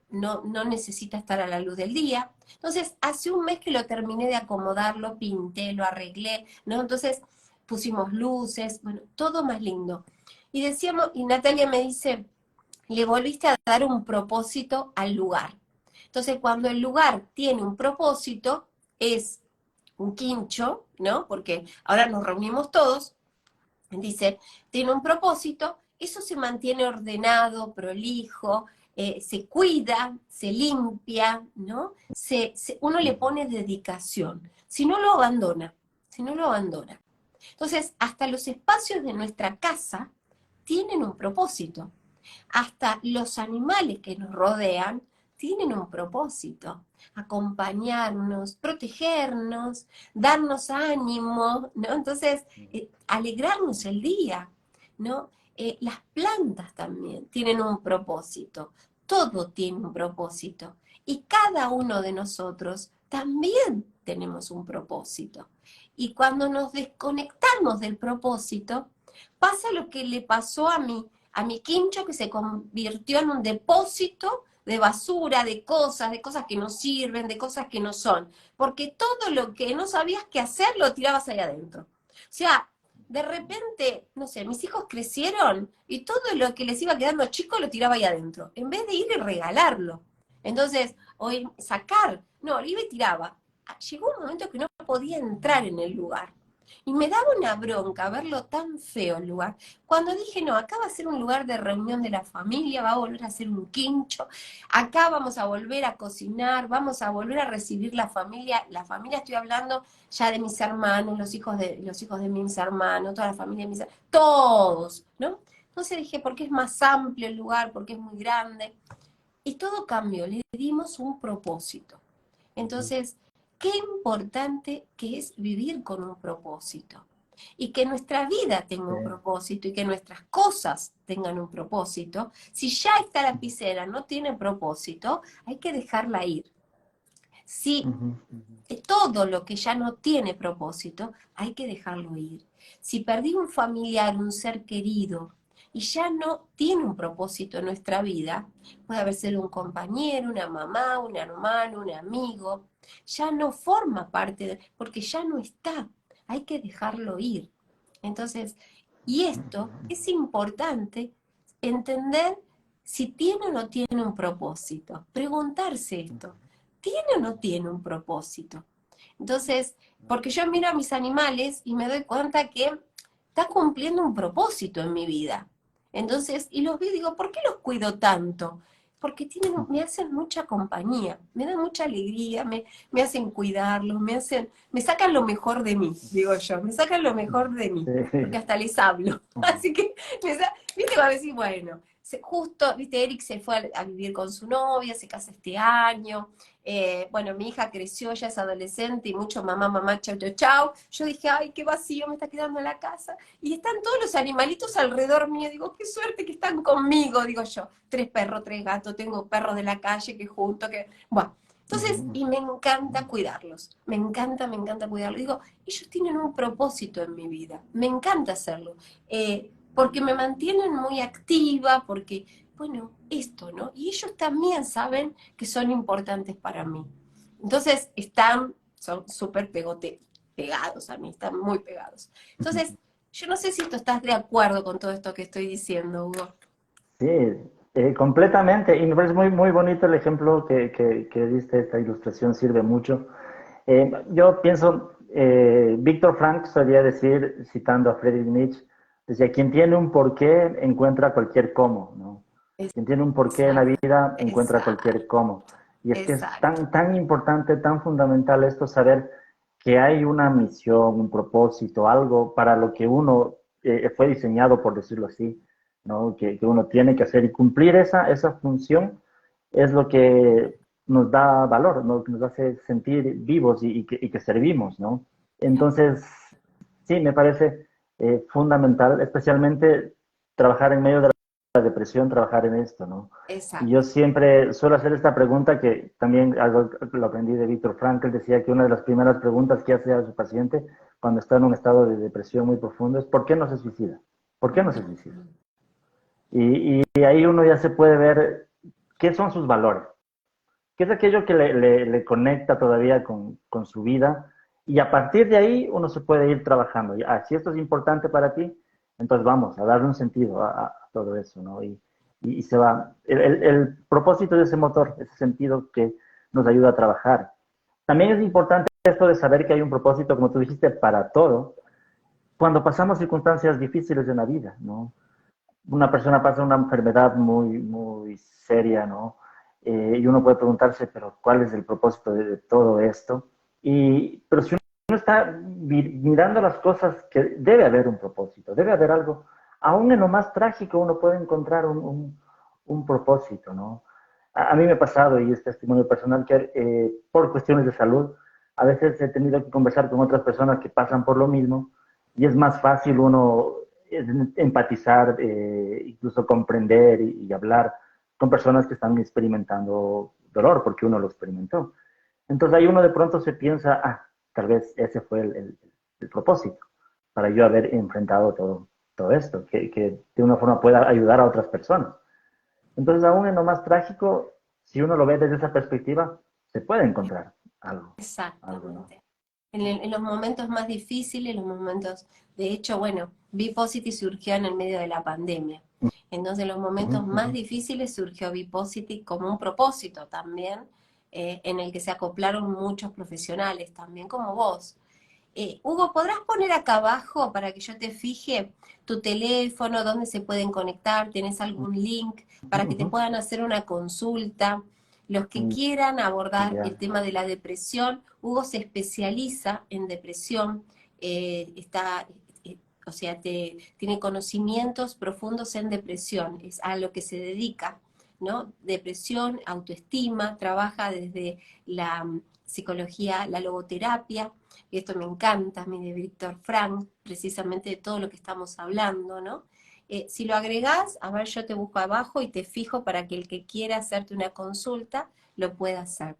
necesita estar a la luz del día. Entonces, hace un mes que lo terminé de acomodar, lo pinté, lo arreglé, ¿no? Entonces, pusimos luces, bueno, todo más lindo. Y decíamos, y Natalia me dice, le volviste a dar un propósito al lugar. Entonces, cuando el lugar tiene un propósito, es un quincho, ¿no? Porque ahora nos reunimos todos, dice, tiene un propósito, eso se mantiene ordenado, prolijo, se cuida, se limpia, ¿no? Uno le pone dedicación, si no lo abandona, si no lo abandona. Entonces, hasta los espacios de nuestra casa tienen un propósito, hasta los animales que nos rodean tienen un propósito, acompañarnos, protegernos, darnos ánimo, ¿no? Entonces, alegrarnos el día, ¿no? Las plantas también tienen un propósito, todo tiene un propósito, y cada uno de nosotros también tenemos un propósito. Y cuando nos desconectamos del propósito, pasa lo que le pasó a mi quincho, que se convirtió en un depósito de basura, de cosas que no sirven, de cosas que no son. Porque todo lo que no sabías qué hacer lo tirabas ahí adentro. O sea, de repente, no sé, mis hijos crecieron y todo lo que les iba quedando chico lo tiraba ahí adentro, en vez de ir y regalarlo. Entonces, o sacar, no, lo iba y tiraba. Llegó un momento que no podía entrar en el lugar. Y me daba una bronca verlo tan feo el lugar. Cuando dije, no, acá va a ser un lugar de reunión de la familia, va a volver a ser un quincho, acá vamos a volver a cocinar, vamos a volver a recibir la familia estoy hablando ya de mis hermanos, los hijos de mis hermanos, toda la familia de mis hermanos, todos, ¿no? Entonces dije, porque es más amplio el lugar, porque es muy grande. Y todo cambió, le dimos un propósito. Entonces, qué importante que es vivir con un propósito. Y que nuestra vida tenga un propósito y que nuestras cosas tengan un propósito. Si ya esta lapicera no tiene propósito, hay que dejarla ir. Si todo lo que ya no tiene propósito, hay que dejarlo ir. Si perdí un familiar, un ser querido, y ya no tiene un propósito en nuestra vida, puede haber sido un compañero, una mamá, un hermano, un amigo, ya no forma parte, porque ya no está, hay que dejarlo ir. Entonces, y esto es importante entender si tiene o no tiene un propósito, preguntarse esto. ¿Tiene o no tiene un propósito? Entonces, porque yo miro a mis animales y me doy cuenta que está cumpliendo un propósito en mi vida. Entonces, y los veo y digo, ¿por qué los cuido tanto? Porque me hacen mucha compañía, me dan mucha alegría, me hacen cuidarlos, me sacan lo mejor de mí, digo yo, me sacan lo mejor de mí, porque hasta les hablo. Así que, viste, va a decir, bueno, justo, viste, Eric se fue a vivir con su novia, se casa este año, bueno, mi hija creció, ya es adolescente y mucho mamá, mamá, chau, chau, chau. Yo dije, ay, qué vacío me está quedando la casa. Y están todos los animalitos alrededor mío. Digo, qué suerte que están conmigo, digo yo. 3 perros, 3 gatos, tengo perros de la calle que junto, que... Bueno, entonces, y me encanta cuidarlos. Me encanta cuidarlos. Digo, ellos tienen un propósito en mi vida. Me encanta hacerlo. Porque me mantienen muy activa, porque bueno, esto, ¿no? Y ellos también saben que son importantes para mí. Entonces son súper pegados a mí, están muy pegados. Entonces, yo no sé si tú estás de acuerdo con todo esto que estoy diciendo, Hugo. Sí, completamente. Y me parece muy, muy bonito el ejemplo que diste, esta ilustración sirve mucho. Yo pienso, Víctor Frank solía decir, citando a Friedrich Nietzsche, decía, quien tiene un porqué encuentra cualquier cómo, ¿no? Quien tiene un porqué en la Exacto, vida encuentra exacto, cualquier cómo. Y es que es exacto. tan, tan importante, tan fundamental esto, saber que hay una misión, un propósito, algo para lo que uno fue diseñado, por decirlo así, ¿no? Que uno tiene que hacer y cumplir esa función es lo que nos da valor, ¿no? Que nos hace sentir vivos y que servimos, ¿no? Entonces, sí, me parece fundamental, especialmente trabajar en medio de la depresión, trabajar en esto, ¿no? Y yo Exacto. siempre suelo hacer esta pregunta que también algo lo aprendí de Víctor Frankl, decía que una de las primeras preguntas que hace a su paciente cuando está en un estado de depresión muy profundo es ¿por qué no se suicida? ¿Por qué no se suicida? Y ahí uno ya se puede ver qué son sus valores, qué es aquello que le conecta todavía con su vida, y a partir de ahí uno se puede ir trabajando. Si esto es importante para ti, entonces vamos a darle un sentido a todo eso, ¿no? Y se va. El propósito de ese motor, ese sentido que nos ayuda a trabajar. También es importante esto de saber que hay un propósito, como tú dijiste, para todo, cuando pasamos circunstancias difíciles en la vida, ¿no? Una persona pasa una enfermedad muy, muy seria, ¿no? Y uno puede preguntarse, pero ¿cuál es el propósito de todo esto? Pero si uno está mirando las cosas, que debe haber un propósito, debe haber algo. Aún en lo más trágico uno puede encontrar un propósito, ¿no? A mí me ha pasado, y es testimonio personal, que por cuestiones de salud, a veces he tenido que conversar con otras personas que pasan por lo mismo, y es más fácil uno empatizar, incluso comprender y hablar con personas que están experimentando dolor, porque uno lo experimentó. Entonces ahí uno de pronto se piensa, tal vez ese fue el propósito, para yo haber enfrentado todo esto, que de una forma pueda ayudar a otras personas. Entonces aún en lo más trágico, si uno lo ve desde esa perspectiva, se puede encontrar algo, ¿no? Exactamente. En los momentos más difíciles, los momentos, de hecho, bueno, Biposity surgió en el medio de la pandemia. Entonces, en los Uh momentos -huh, uh más -huh. difíciles surgió Biposity como un propósito también, en el que se acoplaron muchos profesionales, también como vos. Hugo, ¿podrás poner acá abajo para que yo te fije tu teléfono, dónde se pueden conectar? ¿Tenés algún link para que te puedan hacer una consulta? Los que quieran abordar Ya. el tema de la depresión, Hugo se especializa en depresión, está, o sea, tiene conocimientos profundos en depresión, es a lo que se dedica, ¿no? Depresión, autoestima, trabaja desde la psicología, la logoterapia, y esto me encanta a mí de Víctor Frank, precisamente de todo lo que estamos hablando, ¿no? Si lo agregás, a ver, yo te busco abajo y te fijo para que el que quiera hacerte una consulta lo pueda hacer.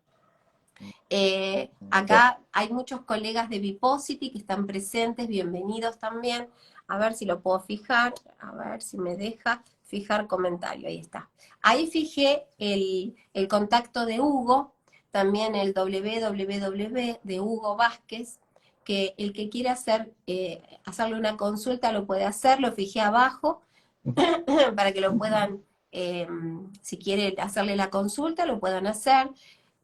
Ya. Acá hay muchos colegas de Biposity que están presentes, bienvenidos también. A ver si lo puedo fijar, a ver si me deja fijar comentario, ahí está. Ahí fijé el contacto de Hugo, también el www de Hugo Vázquez, que el que quiera hacerle una consulta lo puede hacer, lo fijé abajo, para que lo puedan, si quieren hacerle la consulta, lo puedan hacer.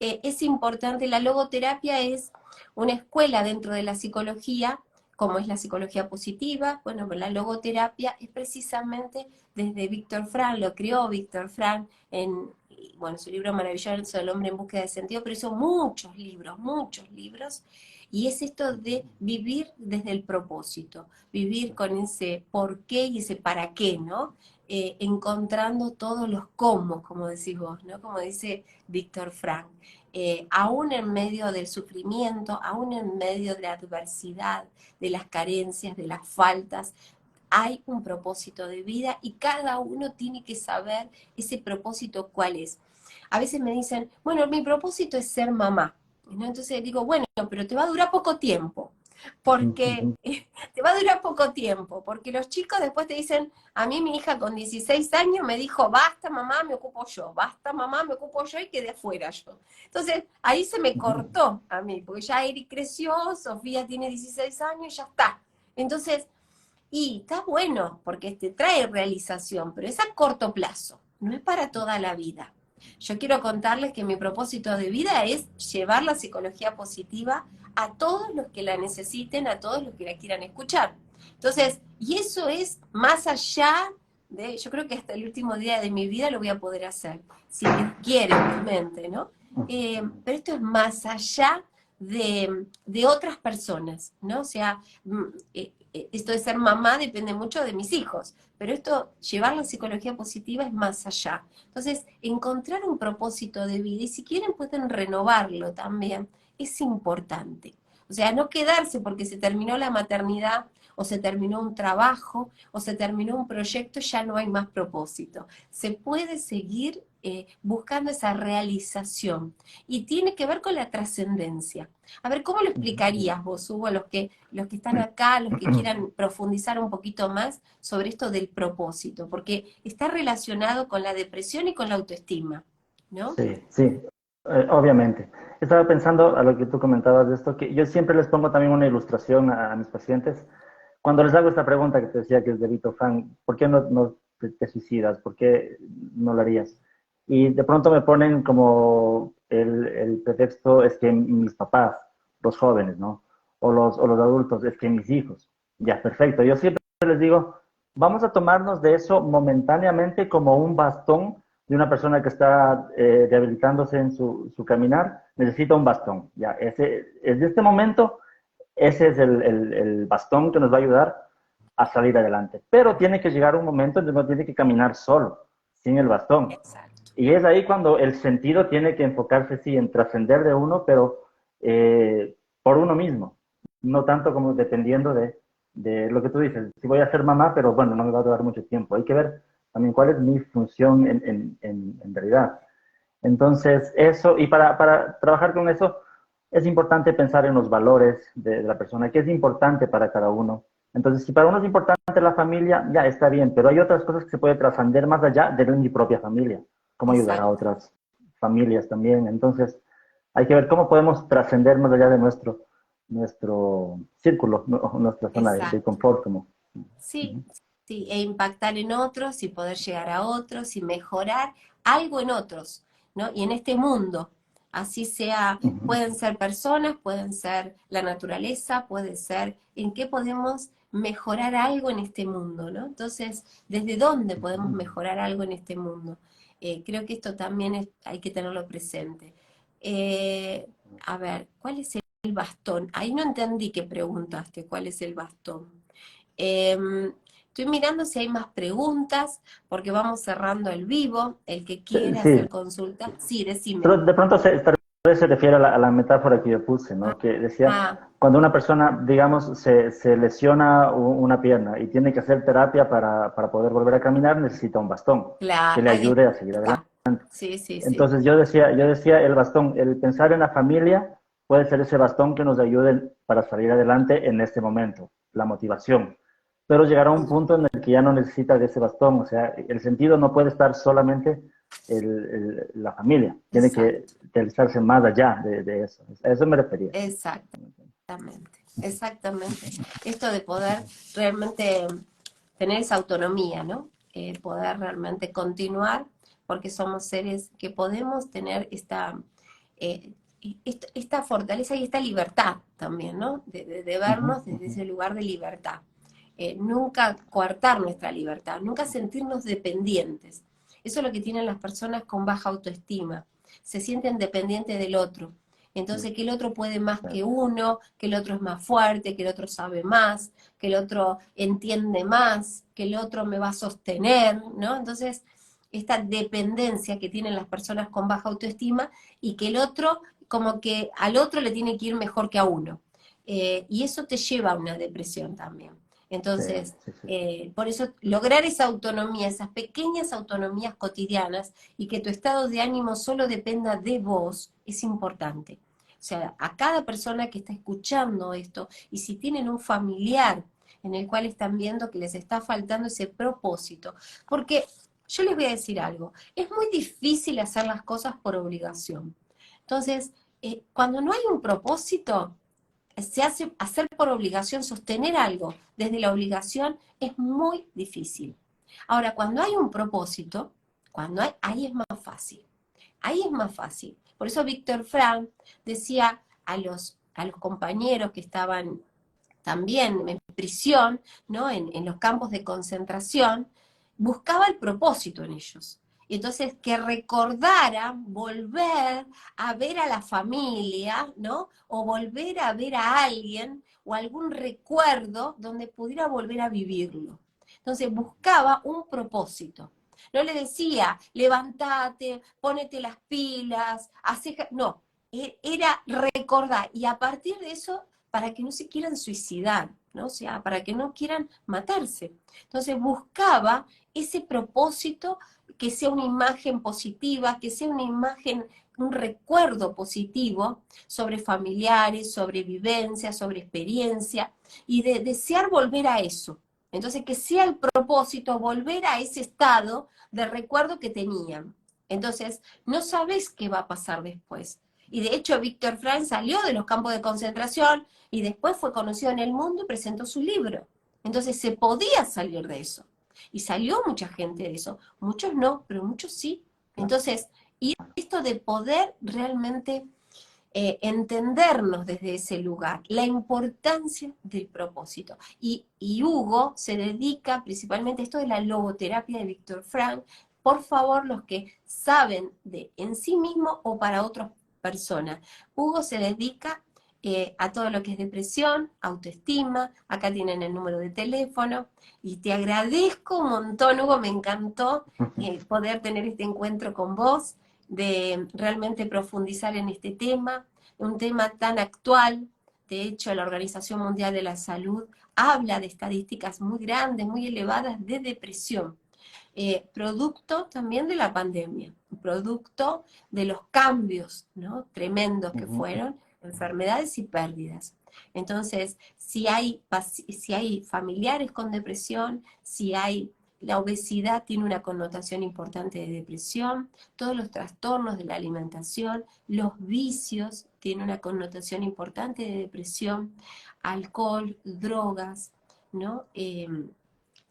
Es importante, la logoterapia es una escuela dentro de la psicología, como es la psicología positiva. Bueno, pues la logoterapia es precisamente desde Víctor Frank, lo creó Víctor Frank en, bueno, su libro maravilloso, El hombre en búsqueda de sentido, pero hizo muchos libros, y es esto de vivir desde el propósito, vivir con ese por qué y ese para qué, ¿no? Encontrando todos los cómo, como decís vos, ¿no? Como dice Víctor Frank. Aún en medio del sufrimiento, aún en medio de la adversidad, de las carencias, de las faltas, hay un propósito de vida y cada uno tiene que saber ese propósito cuál es. A veces me dicen, bueno, mi propósito es ser mamá, ¿no? Entonces digo, bueno, pero te va a durar poco tiempo, porque te va a durar poco tiempo, porque los chicos después te dicen, a mí mi hija con 16 años me dijo, basta mamá, me ocupo yo, basta mamá, me ocupo yo, y quedé afuera yo. Entonces ahí se me cortó a mí, porque ya Eric creció, Sofía tiene 16 años y ya está. Entonces, y está bueno, porque te trae realización, pero es a corto plazo, no es para toda la vida. Yo quiero contarles que mi propósito de vida es llevar la psicología positiva a todos los que la necesiten, a todos los que la quieran escuchar. Entonces, y eso es más allá de, yo creo que hasta el último día de mi vida lo voy a poder hacer, si Dios quiere, obviamente, ¿no? Pero esto es más allá de otras personas, ¿no? O sea, esto de ser mamá depende mucho de mis hijos, pero esto, llevar la psicología positiva es más allá. Entonces, encontrar un propósito de vida, y si quieren pueden renovarlo también, es importante. O sea, no quedarse porque se terminó la maternidad, o se terminó un trabajo, o se terminó un proyecto, ya no hay más propósito. Se puede seguir buscando esa realización, y tiene que ver con la trascendencia. A ver, ¿cómo lo explicarías vos, Hugo, los que están acá, los que quieran profundizar un poquito más sobre esto del propósito? Porque está relacionado con la depresión y con la autoestima, ¿no? Sí, sí, obviamente. Estaba pensando a lo que tú comentabas de esto, que yo siempre les pongo también una ilustración a mis pacientes. Cuando les hago esta pregunta que te decía que es de Vito Fan, ¿por qué no te suicidas? ¿Por qué no lo harías? Y de pronto me ponen como el pretexto, es que mis papás, los jóvenes, ¿no? O los adultos, es que mis hijos. Ya, perfecto. Yo siempre les digo, vamos a tomarnos de eso momentáneamente como un bastón de una persona que está rehabilitándose en su caminar, necesita un bastón. Ya, desde este momento, ese es el bastón que nos va a ayudar a salir adelante. Pero tiene que llegar un momento en donde no tiene que caminar solo, sin el bastón. Exacto. Y es ahí cuando el sentido tiene que enfocarse, sí, en trascender de uno, pero por uno mismo, no tanto como dependiendo de lo que tú dices. Si voy a ser mamá, pero bueno, no me va a durar mucho tiempo. Hay que ver también cuál es mi función en realidad. Entonces, eso, y para trabajar con eso, es importante pensar en los valores de la persona, qué es importante para cada uno. Entonces, si para uno es importante la familia, ya está bien, pero hay otras cosas que se puede trascender más allá de mi propia familia, cómo ayudar a Exacto. otras familias también. Entonces, hay que ver cómo podemos trascender más allá de nuestro círculo, nuestra zona de Exacto. confort. Como. Sí, sí, e impactar en otros y poder llegar a otros y mejorar algo en otros, ¿no? Y en este mundo, así sea, pueden ser personas, pueden ser la naturaleza, puede ser en qué podemos mejorar algo en este mundo, ¿no? Entonces, ¿desde dónde podemos mejorar algo en este mundo? Creo que esto también hay que tenerlo presente. Eh, a ver, ¿cuál es el bastón? Ahí no entendí qué preguntaste, ¿cuál es el bastón? Estoy mirando si hay más preguntas, porque vamos cerrando el vivo. El que quiera Sí, hacer consulta, sí, decime. pero de pronto tal vez se refiere a la metáfora que yo puse, ¿no? Que decía, Ah, cuando una persona, digamos, se lesiona una pierna y tiene que hacer terapia para poder volver a caminar, necesita un bastón que claro, le ahí ayude a seguir adelante. está. Sí, sí, sí. Entonces yo decía, el bastón, el pensar en la familia puede ser ese bastón que nos ayude para salir adelante en este momento, la motivación. Pero llegará un punto en el que ya no necesita de ese bastón, o sea, el sentido no puede estar solamente la familia, tiene que Exacto, realizarse más allá de eso. A eso me refería. exactamente, exactamente. Esto de poder realmente tener esa autonomía, ¿no? Poder realmente continuar, porque somos seres que podemos tener eh, esta fortaleza y esta libertad también, ¿no? De Uh -huh, vernos uh desde -huh. ese lugar de libertad. Nunca coartar nuestra libertad, nunca sentirnos dependientes. Eso es lo que tienen las personas con baja autoestima. Se sienten dependientes del otro. Entonces, que el otro puede más que uno, que el otro es más fuerte, que el otro sabe más, que el otro entiende más, que el otro me va a sostener, ¿no? Entonces, esta dependencia que tienen las personas con baja autoestima, y que el otro, como que al otro le tiene que ir mejor que a uno. Y eso te lleva a una depresión también. Sí, Entonces, sí, sí. por eso lograr esa autonomía, esas pequeñas autonomías cotidianas, y que tu estado de ánimo solo dependa de vos, es importante. O sea, a cada persona que está escuchando esto, y si tienen un familiar en el cual están viendo que les está faltando ese propósito, porque yo les voy a decir algo, es muy difícil hacer las cosas por obligación. Entonces, cuando no hay un propósito, se hace hacer por obligación, sostener algo desde la obligación es muy difícil. Ahora, cuando hay un propósito, ahí es más fácil. Ahí es más fácil. Por eso Víctor Frank decía a los compañeros que estaban también en prisión, ¿no? En los campos de concentración, buscaba el propósito en ellos. Y entonces que recordaran volver a ver a la familia, ¿no? O volver a ver a alguien o algún recuerdo donde pudiera volver a vivirlo. Entonces buscaba un propósito. No le decía, levántate, ponete las pilas, no, era recordar. Y a partir de eso, para que no se quieran suicidar, ¿no? O sea, para que no quieran matarse. Entonces buscaba ese propósito, que sea una imagen positiva, que sea una imagen, un recuerdo positivo sobre familiares, sobre vivencias, sobre experiencia, y de desear volver a eso. Entonces, que sea el propósito volver a ese estado de recuerdo que tenían. Entonces, no sabes qué va a pasar después. Y de hecho, Víctor Frank salió de los campos de concentración y después fue conocido en el mundo y presentó su libro. Entonces, se podía salir de eso. Y salió mucha gente de eso. Muchos no, pero muchos sí. Entonces, y esto de poder realmente entendernos desde ese lugar, la importancia del propósito. Y Hugo se dedica principalmente a esto de la logoterapia de Víctor Frank. Por favor, los que saben de en sí mismo o para otras personas. Hugo se dedica a todo lo que es depresión, autoestima. Acá tienen el número de teléfono. Y te agradezco un montón, Hugo, me encantó poder tener este encuentro con vos, de realmente profundizar en este tema, un tema tan actual. De hecho, la Organización Mundial de la Salud habla de estadísticas muy grandes, muy elevadas de depresión, producto también de la pandemia, producto de los cambios, ¿no?, tremendos que fueron, enfermedades y pérdidas. Entonces, si hay familiares con depresión, si hay la obesidad tiene una connotación importante de depresión, todos los trastornos de la alimentación, los vicios tienen una connotación importante de depresión, alcohol, drogas, ¿no?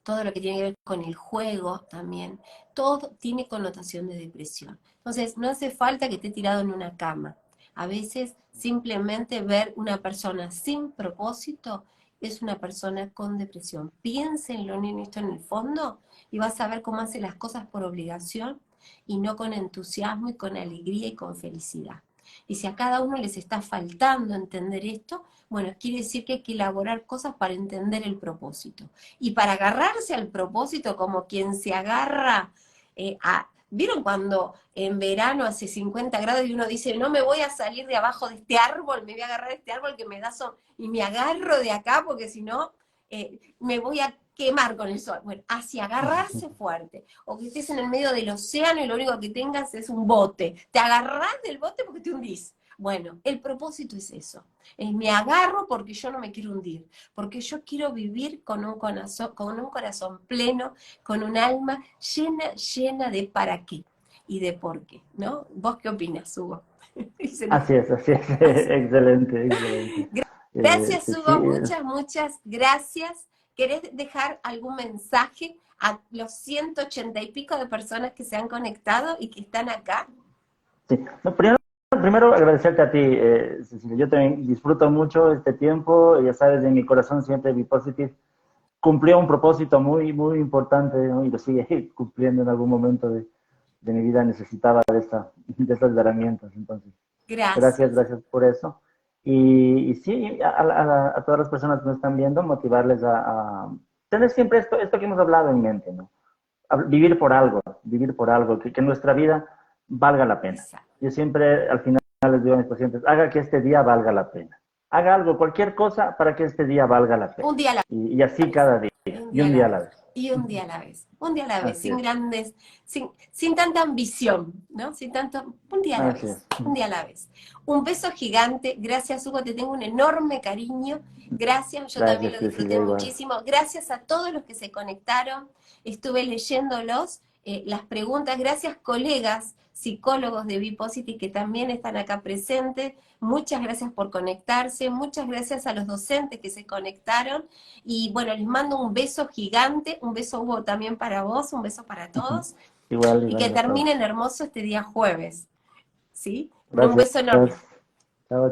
Todo lo que tiene que ver con el juego también, todo tiene connotación de depresión. Entonces, no hace falta que esté tirado en una cama. A veces simplemente ver una persona sin propósito es una persona con depresión. Piénsenlo en esto en el fondo y vas a ver cómo hace las cosas por obligación y no con entusiasmo y con alegría y con felicidad. Y si a cada uno les está faltando entender esto, bueno, quiere decir que hay que elaborar cosas para entender el propósito. Y para agarrarse al propósito como quien se agarra ¿vieron cuando en verano hace 50 grados y uno dice, no me voy a salir de abajo de este árbol, me voy a agarrar de este árbol que me da sol, y me agarro de acá porque si no me voy a quemar con el sol? Bueno, así agarrarse fuerte. O que estés en el medio del océano y lo único que tengas es un bote. Te agarrás del bote porque te hundís. Bueno, el propósito es eso. Me agarro porque yo no me quiero hundir, porque yo quiero vivir con un corazón pleno, con un alma llena de para qué y de por qué, ¿no? ¿Vos qué opinas, Hugo? Así es, así es. Excelente, excelente. Gracias, Sí, Hugo, muchas gracias. ¿Querés dejar algún mensaje a los 180 y pico de personas que se han conectado y que están acá? sí. No, primero agradecerte a ti, Cecilia. Yo también disfruto mucho este tiempo. Ya sabes, en mi corazón siempre Be-Positive cumplió un propósito muy, muy importante, ¿no? Y lo sigue cumpliendo en algún momento de mi vida. Necesitaba de estas herramientas. Entonces, Gracias. gracias por eso. Y sí, a todas las personas que nos están viendo, motivarles a tener siempre esto que hemos hablado en mente, ¿no? Vivir por algo, que nuestra vida valga la pena. Exacto. Yo siempre al final les digo a mis pacientes, haga que este día valga la pena. Haga algo, cualquier cosa para que este día valga la pena. Un día a la Y así cada día. Y un día a la vez. Y un día a la vez. Un día a la vez, Así sin es. grandes, sin tanta ambición, ¿no? Sin tanto, un día a la Así vez. es. Un día a la vez. Un beso gigante. Gracias, Hugo, te tengo un enorme cariño. Gracias, yo también lo Gracias, disfruté Cecilia, igual. muchísimo. Gracias a todos los que se conectaron. Estuve leyéndolos, las preguntas. Gracias, colegas psicólogos de Be-Positive que también están acá presentes. Muchas gracias por conectarse. Muchas gracias a los docentes que se conectaron. Y bueno, les mando un beso gigante. Un beso, Hugo, también para vos. Un beso para todos. Igual Y que a todos. terminen hermoso este día jueves. ¿Sí? Un Gracias. beso enorme. Chao, chao.